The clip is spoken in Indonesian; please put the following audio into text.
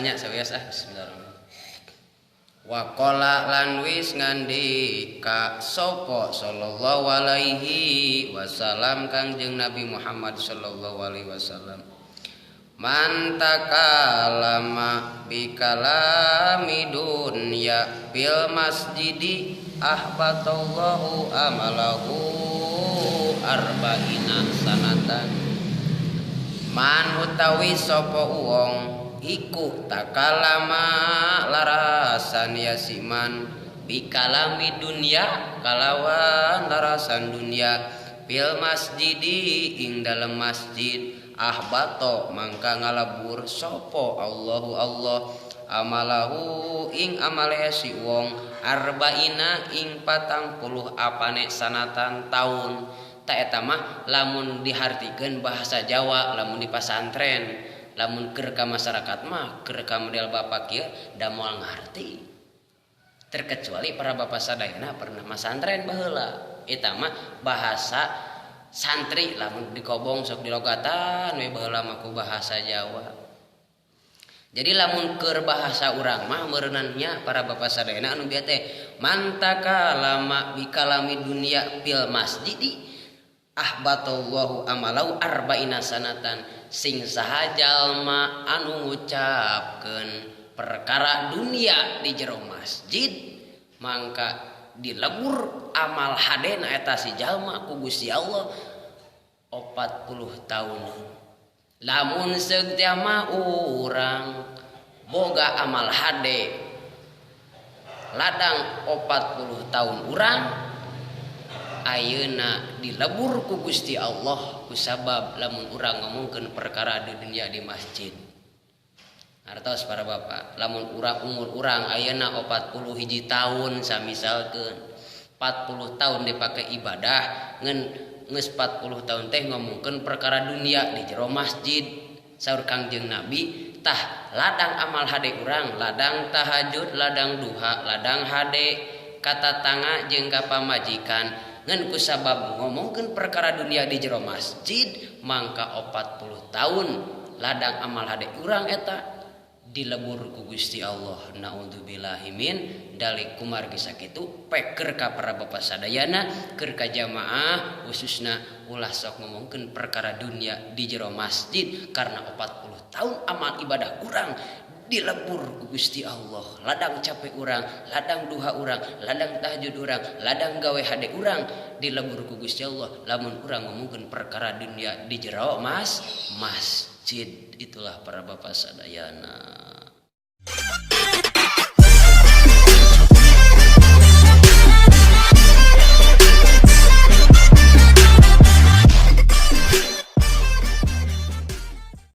bahasanya sawias bismillahirrahmanirrahim. Wa qala lan wis ngandika sapa sallallahu alaihi wasallam Kangjeng Nabi Muhammad sallallahu alaihi wasallam. Man takalama bi kalami dunya bil masjidi ahbatallahu amalahu arba'ina sanatan. Man utawi sapa wong iku takalama larasan yasiman bikalami dunya kalawan larasan dunya bil masjidi ing dalam masjid ahbato mangka ngalabur sopo Allahu Allah amalahu ing amale si wong arba'ina ing 40 apane sanatan taun ta eta mah lamun dihartikeun bahasa Jawa lamun di pasantren lamun keur ka masyarakat mah keur ka model bapak kieu da moal ngarti terkecuali para bapak sadayana pernah masantren baheula eta mah bahasa santri lamun dikobong sok dilogatan we baheula mah ku bahasa Jawa. Jadi lamun keur bahasa urang mah meureunna para bapak sadayana anu bieu teh mantaka lama bikalami dunya fil masjidi ahbatallahu amalau arba'ina sanatan sing saha jalma anu ngucapkeun perkara dunia di jero masjid mangka dilebur amal hadena eta si jalma ku Gusti Allah 40 tahun. Lamun seug mah urang boga amal hade ladang 40 tahun urang ayeuna dilebur ku Gusti Allah kusabab lamun urang ngomongkeun perkara di dunia di masjid. Artos para bapak, lamun urang umur urang ayeuna 40 hiji tahun samisalkeun 40 tahun dipake ibadah ngan geus 40 tahun teh ngomongkeun perkara dunia di jero masjid. Saur Kangjeng Nabi tah ladang amal hade urang, ladang tahajud, ladang duha, ladang hade kata tanga jeung ka pamajikan ngan kusabab ngomongkeun perkara dunia di jero masjid mangka 40 tahun ladang amal hade urang eta dilebur ku Gusti Allah. Naudzubillahi min dalik kumargi sakitu peker ka para bapak sadayana keur ka jamaah khususna ulah sok ngomongkeun perkara dunia di jero masjid karena 40 tahun amal ibadah urang dilebur ku Gusti Allah. Ladang capek urang, ladang duha urang, ladang tahajud urang, ladang gawe hade urang dilebur ku Gusti Allah lamun urang ngomongkeun perkara dunia di jero masjid. Itulah para bapak sadayana.